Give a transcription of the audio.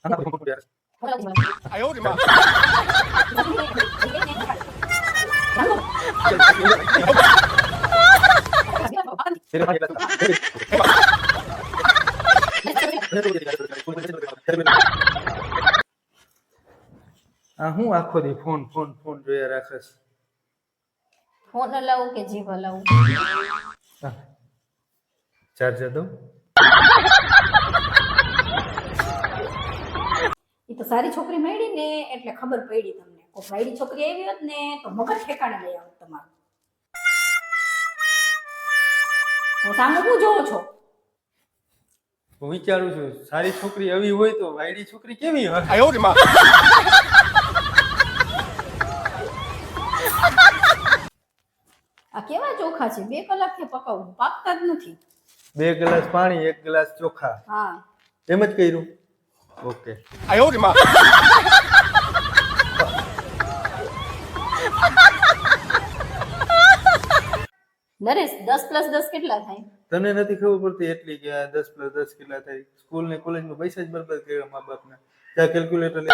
哎呦我的妈！ આ હું આખો દી ફોન ફોન ફોન જોયા રાખે છે. ફોન હલાવું કે જીભ હલાવું? હા. ચાર્જર દઉં? એ તો સારી છોકરી મળી ને એટલે ખબર પડી તમને. કોઈ વાયડી છોકરી આવી હોત ને તો મગજ ઠેકાણે લઈ આવત તમારું. હું સામે શું જોવો છો? હું વિચારું છું સારી છોકરી આવી હોય તો વાયડી છોકરી કેવી હોય? 哎呦我的妈！ આ કેવા ચોખા છે? 2 કલાકથી પકાવું પાકતા જ નથી. 2 ગ્લાસ પાણી 1 ગ્લાસ ચોખા હા એમ જ કર્યું. ઓકે. 哎呦我的妈！ નરેશ 10 + 10 કેટલા થાય? તને નથી ખબર પડતી એટલી કે આ 10 + 10 કેટલા થાય? સ્કૂલ ને કોલેજમાં પૈસા જ બરબાદ કર્યા મા બાપના. ત્યાં કેલ્ક્યુલેટર લે.